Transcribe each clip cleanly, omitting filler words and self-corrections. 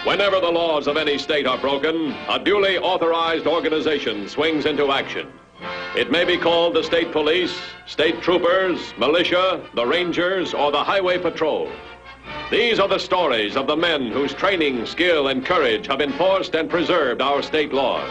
Whenever the laws of any state are broken, a duly authorized organization swings into action. It may be called the state police, state troopers, militia, the rangers, or the highway patrol. These are the stories of the men whose training, skill, and courage have enforced and preserved our state laws.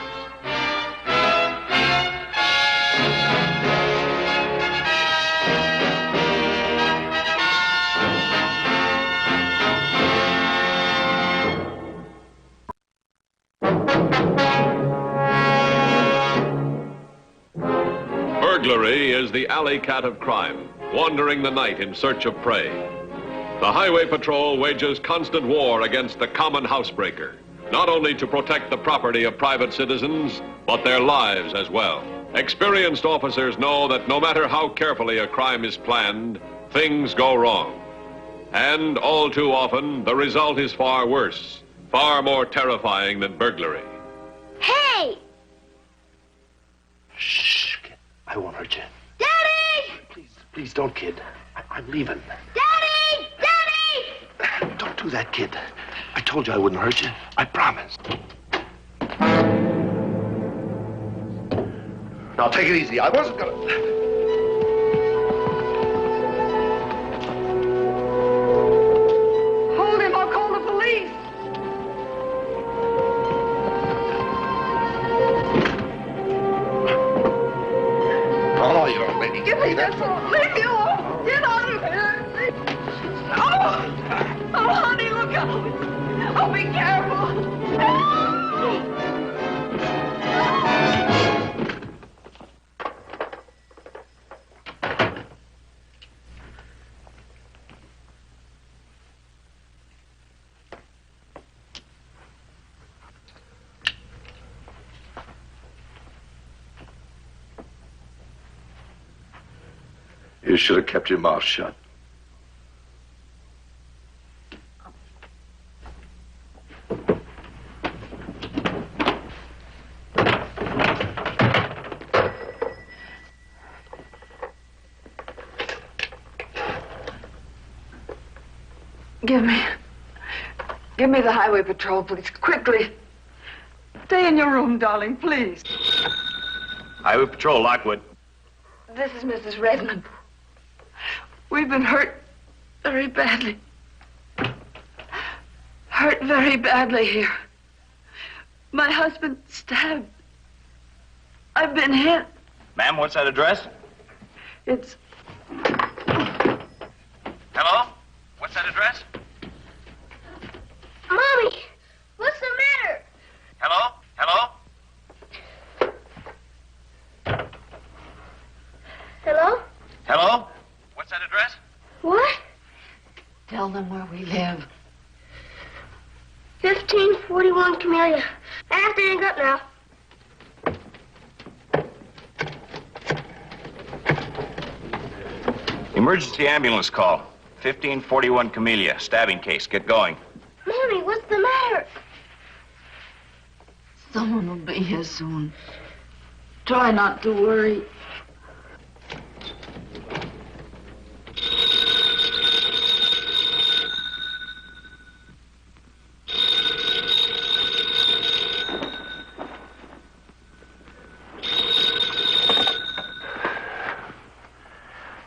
Burglary is the alley cat of crime, wandering the night in search of prey. The Highway Patrol wages constant war against the common housebreaker, not only to protect the property of private citizens, but their lives as well. Experienced officers know that no matter how carefully a crime is planned, things go wrong. And all too often, the result is far worse, far more terrifying than burglary. Hey! Shh, kid. I won't hurt you. Daddy! Please don't, kid. I'm leaving. Daddy! Daddy! Don't do that, kid. I told you I wouldn't hurt you. I promised. Now, take it easy. I wasn't gonna... Hold him, I'll call the police. Oh, you don't, baby. Give me this one. Leave me alone. Get out of here. Oh, honey, look out. Oh, be careful. You should have kept your mouth shut. Give me the highway patrol, please, quickly. Stay in your room, darling, please. Highway Patrol, Lockwood. This is Mrs. Redmond. We've been hurt very badly. Hurt very badly here. My husband stabbed. I've been hit. Ma'am, what's that address? It's... Hello? What's that address? Mommy, what's the matter? Hello? Hello? Hello? Hello? What's that address? What? Tell them where we live. 1541 Camellia. I have to hang up now. Emergency ambulance call. 1541 Camellia. Stabbing case. Get going. Mommy, what's the matter? Someone will be here soon. Try not to worry.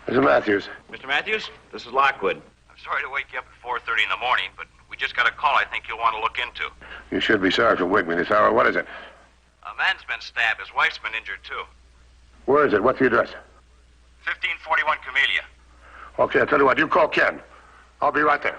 Mr. Matthews. Mr. Matthews, this is Lockwood. I'm sorry to wake you up at 4:30 in the morning, but we just got a call I think you'll want to look into. You should be sorry for waking me this hour. What is it? A man's been stabbed. His wife's been injured, too. Where is it? What's the address? 1541 Camellia. Okay, I'll tell you what. You call Ken. I'll be right there.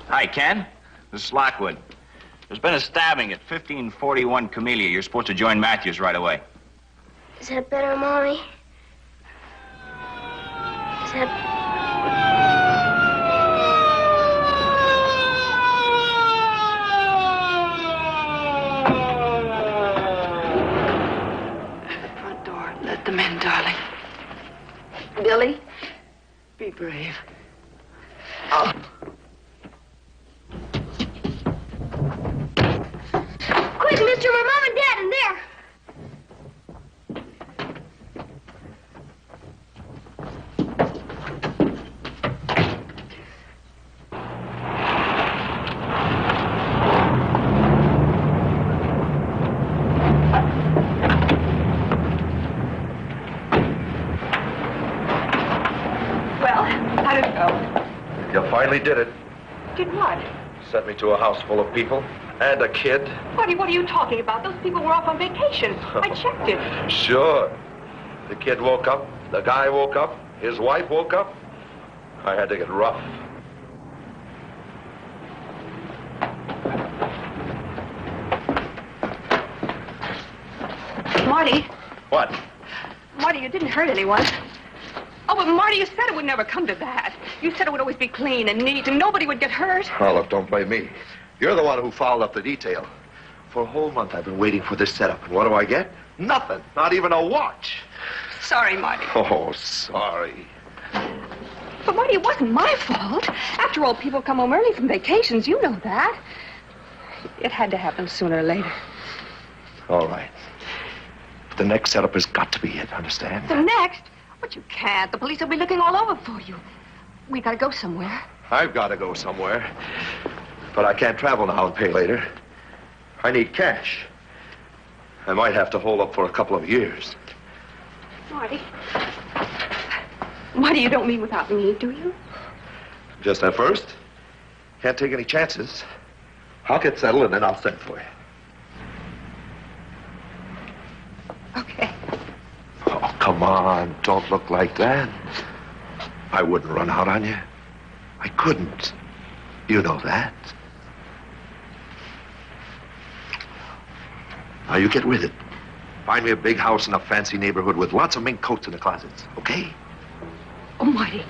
Hi, Ken. This is Lockwood. There's been a stabbing at 1541 Camellia. You're supposed to join Matthews right away. Is that better, Mommy? Is that... The front door. Let them in, darling. Billy, be brave. Oh. Quick, mister, my mom and dad in there. he did it. Did what? Sent me to a house full of people and a kid. Marty, what are you talking about? Those people were off on vacation. I checked it. Sure. The kid woke up, the guy woke up, his wife woke up. I had to get rough. Marty. What? Marty, you didn't hurt anyone. Oh, but Marty, you said it would never come to that. You said it would always be clean and neat and nobody would get hurt. Oh, look, don't blame me. You're the one who fouled up the detail. For a whole month, I've been waiting for this setup. And what do I get? Nothing. Not even a watch. Sorry, Marty. Oh, sorry. But, Marty, it wasn't my fault. After all, people come home early from vacations. You know that. It had to happen sooner or later. All right. The next setup has got to be it, understand? The next? But you can't. The police will be looking all over for you. We gotta go somewhere. I've got to go somewhere. But I can't travel now and pay later. I need cash. I might have to hold up for a couple of years. Marty. Marty, you don't mean without me, do you? Just at first. Can't take any chances. I'll get settled and then I'll send for you. Okay. Oh, come on. Don't look like that. I wouldn't run out on you. I couldn't. You know that. Now, you get with it. Find me a big house in a fancy neighborhood with lots of mink coats in the closets, okay? Oh, Marty,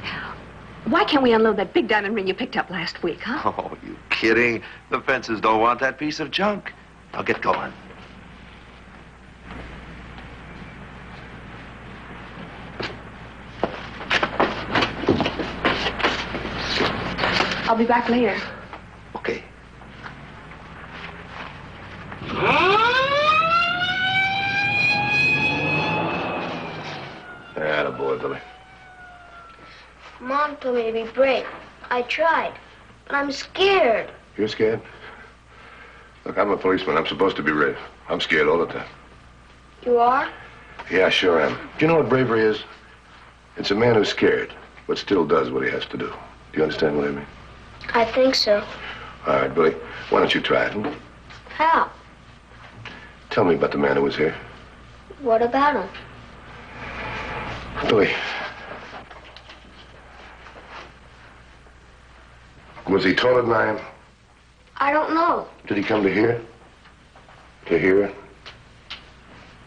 why can't we unload that big diamond ring you picked up last week, huh? Oh, you kidding? The fences don't want that piece of junk. Now, get going. I'll be back later. Okay. Attaboy, Billy. Mom told me to be brave. I tried, but I'm scared. You're scared? Look, I'm a policeman. I'm supposed to be brave. I'm scared all the time. You are? Yeah, I sure am. Do you know what bravery is? It's a man who's scared, but still does what he has to do. Do you understand what I mean? I think so. All right, Billy. Why don't you try it? Hmm? How? Tell me about the man who was here. What about him? Billy. Was he taller than I am? I don't know. Did he come to here? To here?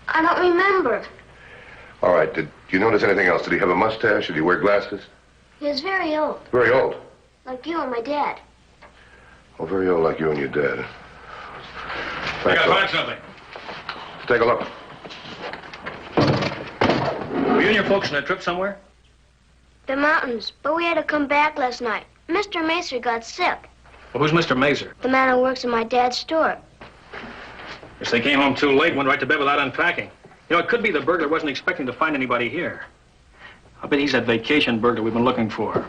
I don't remember. All right. Did you notice anything else? Did he have a mustache? Did he wear glasses? He was very old, Very old. like you and my dad. Oh, very old like you and your dad. I Thanks, gotta Doc. find something. Take a look. Were you and your folks on a trip somewhere? The mountains, but we had to come back last night. Mr. Macer got sick. Well, who's Mr. Mazer? The man who works in my dad's store. Guess they came home too late and went right to bed without unpacking. You know, it could be the burglar wasn't expecting to find anybody here. I bet he's that vacation burglar we've been looking for.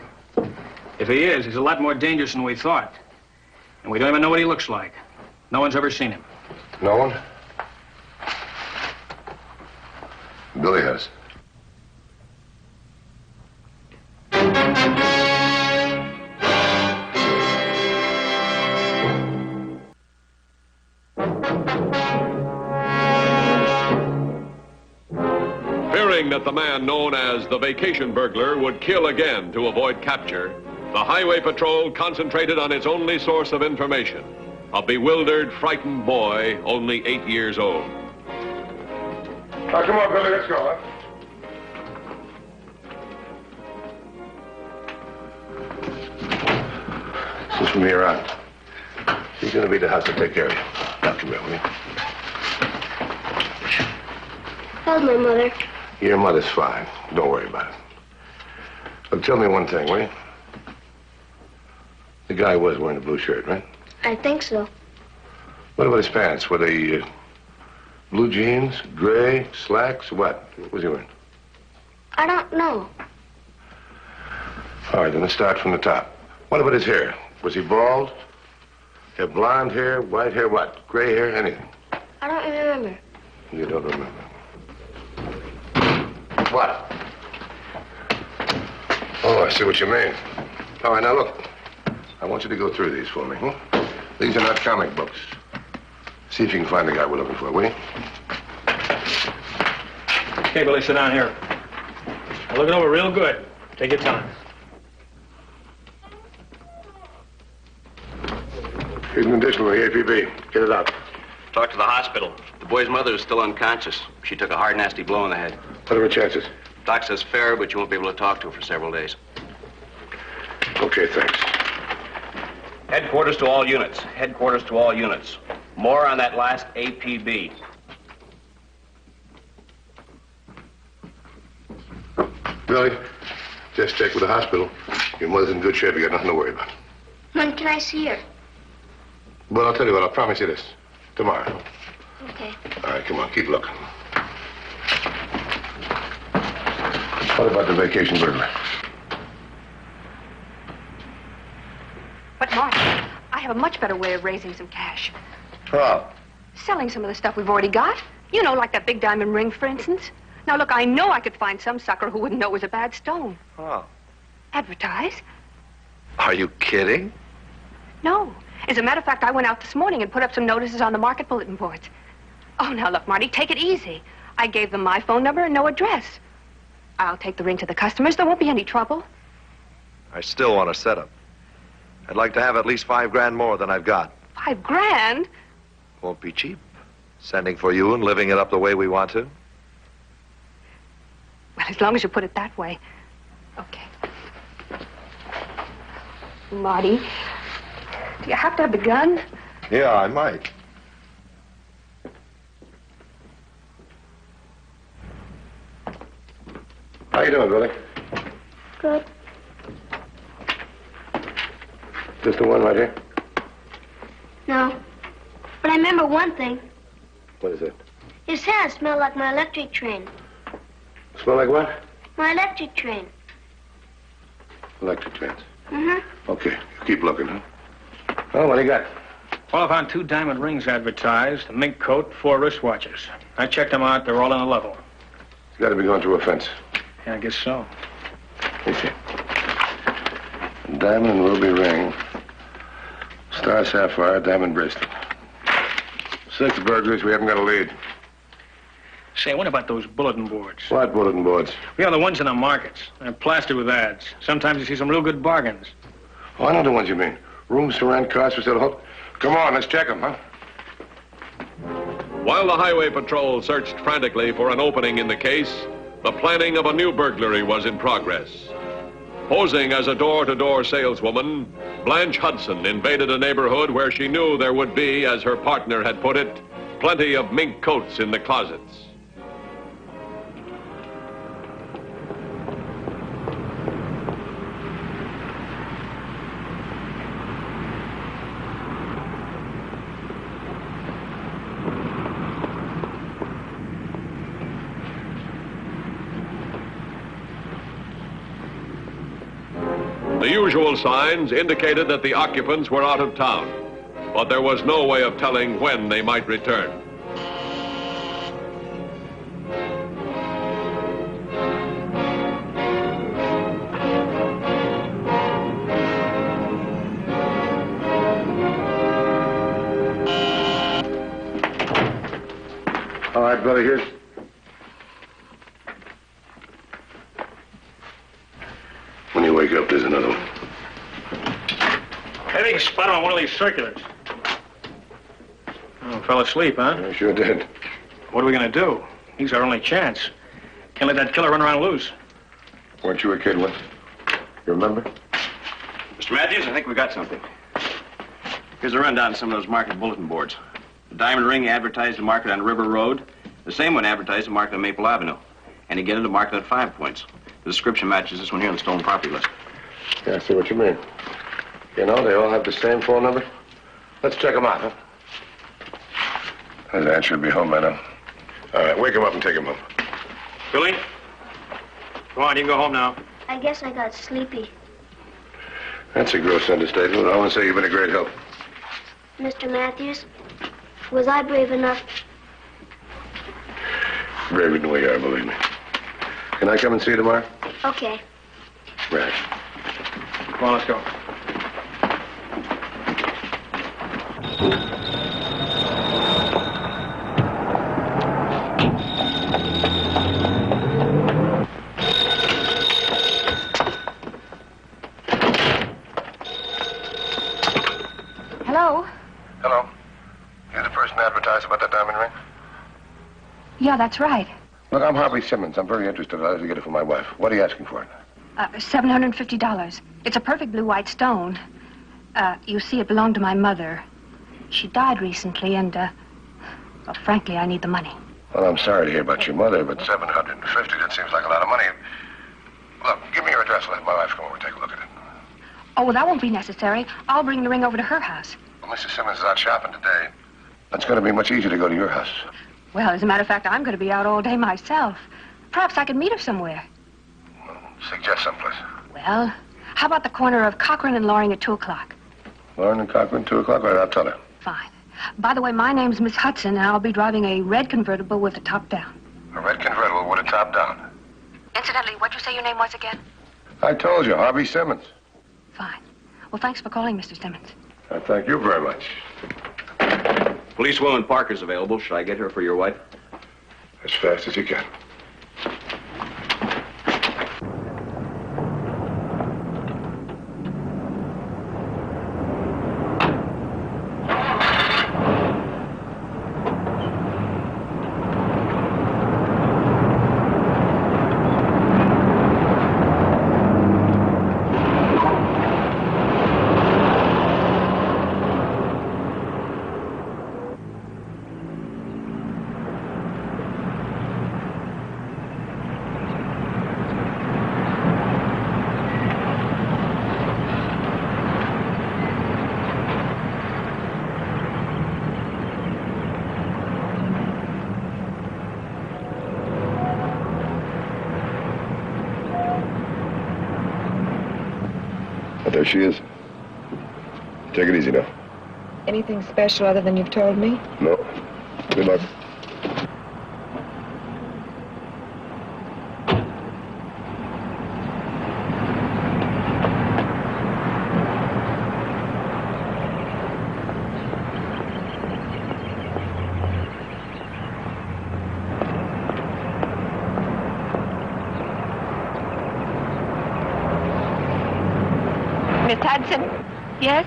If he is, he's a lot more dangerous than we thought. And we don't even know what he looks like. No one's ever seen him. No one? Billy has. Fearing that the man known as the vacation burglar would kill again to avoid capture, the Highway Patrol concentrated on its only source of information, a bewildered, frightened boy only 8 years old. Now, come on, Billy, let's go, huh? Just from here on. He's going to be the house to take care of you. Now, come here with me. How's my mother? Your mother's fine. Don't worry about it. But tell me one thing, will you? The guy was wearing a blue shirt, right? I think so. What about his pants? Were they blue jeans, gray, slacks, what? What was he wearing? I don't know. All right, then let's start from the top. What about his hair? Was he bald? Had blonde hair, white hair, what? Gray hair, anything? I don't remember. You don't remember. What? Oh, I see what you mean. All right, now look. I want you to go through these for me, huh? These are not comic books. See if you can find the guy we're looking for, will you? Okay, Billy, sit down here. Now look it over real good. Take your time. Here's an additional APB. Get it out. Talk to the hospital. The boy's mother is still unconscious. She took a hard, nasty blow in the head. What are her chances? Doc says fair, but you won't be able to talk to her for several days. Okay, thanks. Headquarters to all units. Headquarters to all units. More on that last APB. Billy, just check with the hospital. Your mother's in good shape. You got nothing to worry about. When can I see her? Well, I'll tell you what. I'll promise you this. Tomorrow. Okay. All right, come on. Keep looking. What about the vacation burglar? But, Mark, I have a much better way of raising some cash. How? Selling some of the stuff we've already got. You know, like that big diamond ring, for instance. Now, look, I know I could find some sucker who wouldn't know it was a bad stone. Oh. Advertise? Are you kidding? No. As a matter of fact, I went out this morning and put up some notices on the market bulletin boards. Oh, now, look, Marty, take it easy. I gave them my phone number and no address. I'll take the ring to the customers. There won't be any trouble. I still want to set up. I'd like to have at least $5 grand more than I've got. $5 grand? Won't be cheap. Sending for you and living it up the way we want to. Well, as long as you put it that way. Okay. Marty, do you have to have the gun? Yeah, I might. How you doing, Billy? Good. Just the one right here? No. But I remember one thing. What is it? His hands smell like my electric train. Smell like what? My electric train. Electric trains. Mm-hmm. Okay, keep looking, huh? Oh, what do you got? Well, I found 2 diamond rings advertised, a mink coat, 4 wristwatches. I checked them out. They're all on a level. It's got to be going through a fence. Yeah, I guess so. Let me see. Diamond and ruby ring. Star sapphire, diamond bracelet. 6 burglaries. We haven't got a lead. Say, what about those bulletin boards? What bulletin boards? We have the ones in the markets. They're plastered with ads. Sometimes you see some real good bargains. Oh, I know the ones you mean. Rooms to rent, cars for sale. Come on, let's check them, huh? While the Highway Patrol searched frantically for an opening in the case, the planning of a new burglary was in progress. Posing as a door-to-door saleswoman, Blanche Hudson invaded a neighborhood where she knew there would be, as her partner had put it, plenty of mink coats in the closets. The usual signs indicated that the occupants were out of town, but there was no way of telling when they might return. All right, Billy, here's... When you wake up, there's another one. I think you spot on one of these circulars. Oh, fell asleep, huh? I sure did. What are we going to do? He's our only chance. Can't let that killer run around loose. Weren't you a kid once? You remember? Mr. Matthews, I think we got something. Here's a rundown of some of those market bulletin boards. The diamond ring advertised a market on River Road. The same one advertised a market on Maple Avenue. And again, a market at 5 Points. The description matches this one here on the stolen property list. Yeah, I see what you mean. You know, they all have the same phone number. Let's check them out, huh? His aunt should be home by now. All right, wake him up and take him home. Billy? Come on, you can go home now. I guess I got sleepy. That's a gross understatement. I want to say you've been a great help. Mr. Matthews, was I brave enough? Braver than we are, believe me. Can I come and see you tomorrow? Okay. Right. Come on, let's go. Hello? Hello. You're the person advertised about that diamond ring? Yeah, that's right. Look, I'm Harvey Simmons. I'm very interested. I'd like to get it for my wife. What are you asking for it? $750. It's a perfect blue-white stone. You see, it belonged to my mother. She died recently, and, well, frankly, I need the money. Well, I'm sorry to hear about your mother, but $750, that seems like a lot of money. Look, give me your address. I'll have my wife come over and take a look at it. Oh, well, that won't be necessary. I'll bring the ring over to her house. Well, Mrs. Simmons is out shopping today. It's going to be much easier to go to your house. Well, as a matter of fact, I'm going to be out all day myself. Perhaps I could meet her somewhere. Suggest someplace. Well, how about the corner of Cochran and Loring at 2 o'clock? Loring and Cochran, 2 o'clock? Right, I'll tell her. Fine. By the way, my name's Miss Hudson, and I'll be driving a red convertible with the top down. A red convertible with a top down. Incidentally, what'd you say your name was again? I told you, Harvey Simmons. Fine. Well, thanks for calling, Mr. Simmons. I thank you very much. Policewoman Parker's available. Should I get her for your wife? As fast as you can. There she is. Take it easy now. Anything special other than you've told me? No. Good luck. Miss Hudson? Yes?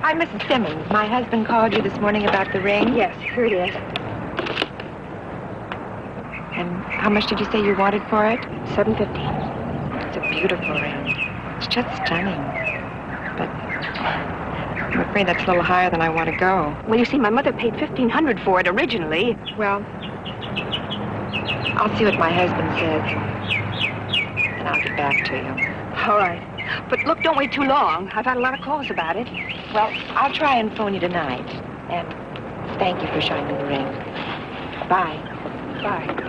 I'm Mrs. Simmons. My husband called you this morning about the ring. Yes, here it is. And how much did you say you wanted for it? $750. It's a beautiful ring. It's just stunning. But I'm afraid that's a little higher than I want to go. Well, you see, my mother paid $1,500 for it originally. Well, I'll see what my husband says. And I'll get back to you. All right. But look, don't wait too long. I've had a lot of calls about it. Well, I'll try and phone you tonight. And thank you for showing me the ring. Bye. Bye.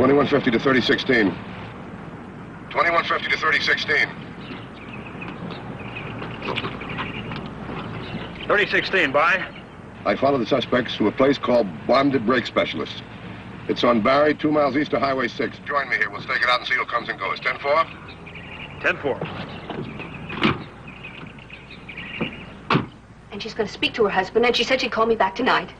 2150 to 3016. 2150 to 3016. 3016, by. I followed the suspects to a place called Bonded Brake Specialists. It's on Barry, 2 miles east of Highway 6. Join me here. We'll stake it out and see who comes and goes. 10-4? 10-4. And she's going to speak to her husband, and she said she'd call me back tonight.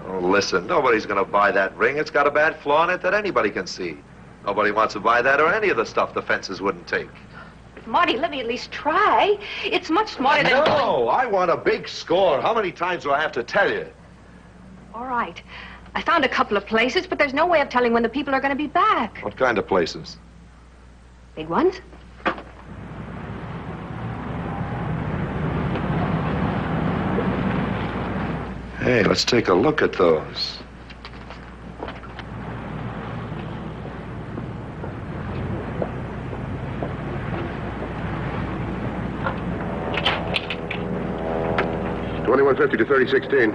Oh, listen, nobody's going to buy that ring. It's got a bad flaw in it that anybody can see. Nobody wants to buy that or any of the stuff the fences wouldn't take. Marty, let me at least try. It's much smarter than... No, I want a big score. How many times do I have to tell you? All right. I found a couple of places, but there's no way of telling when the people are going to be back. What kind of places? Big ones? Hey, let's take a look at those. $21.50 to 3016.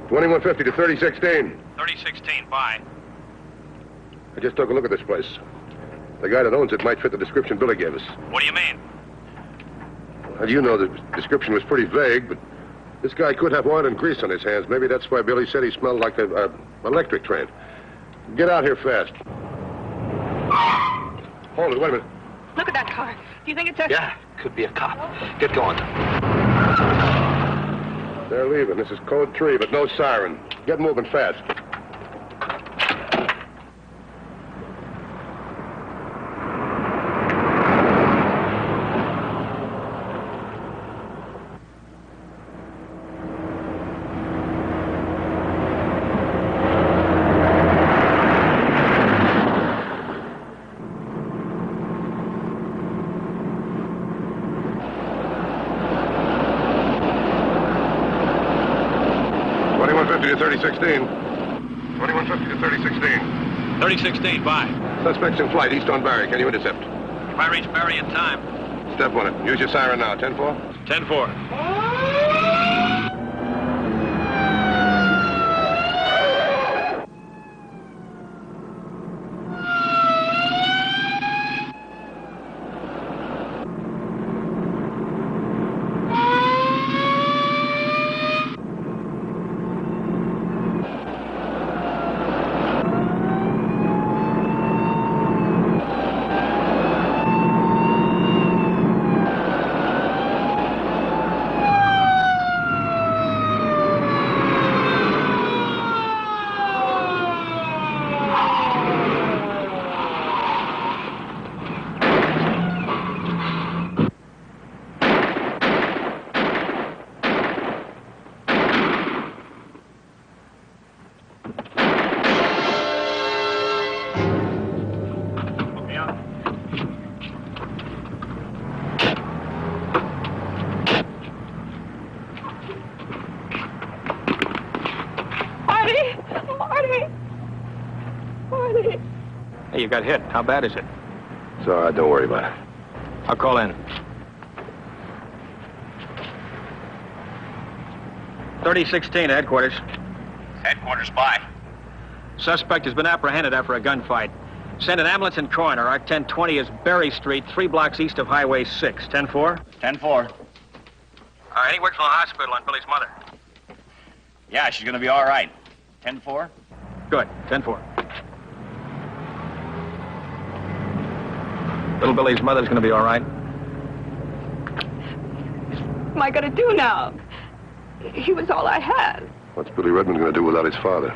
$21.50 to 3016. 3016, by. I just took a look at this place. The guy that owns it might fit the description Billy gave us. What do you mean? Well, you know, the description was pretty vague, but this guy could have oil and grease on his hands. Maybe that's why Billy said he smelled like an electric train. Get out here fast. Hold it, wait a minute. Look at that car. Do you think it's a... Yeah, could be a cop. Get going. They're leaving. This is code 3, but no siren. Get moving fast. $21.50 to 3016. $21.50 to 3016. 3016, by. Suspects in flight, east on Barry. Can you intercept? If I reach Barry in time. Step on it. Use your siren now. 10-4. 10-4. Hey, you got hit. How bad is it? It's all right. Don't worry about it. I'll call in. 3016 headquarters. Headquarters, by. Suspect has been apprehended after a gunfight. Send an ambulance and coroner. Our 1020 is Berry Street, 3 blocks east of Highway 6. 10-4? 10-4. All right, he works in the hospital on Billy's mother. Yeah, she's gonna be all right. 10-4? Good. 10-4. Little Billy's mother's gonna be all right. What am I going to do now? He was all I had. What's Billy Redmond going to do without his father?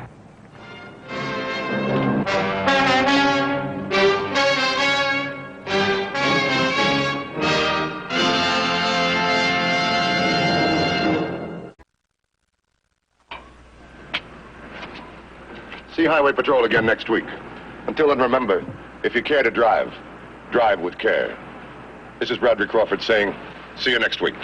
See Highway Patrol again next week. Until then, remember, if you care to drive, drive with care. This is Bradley Crawford saying, see you next week.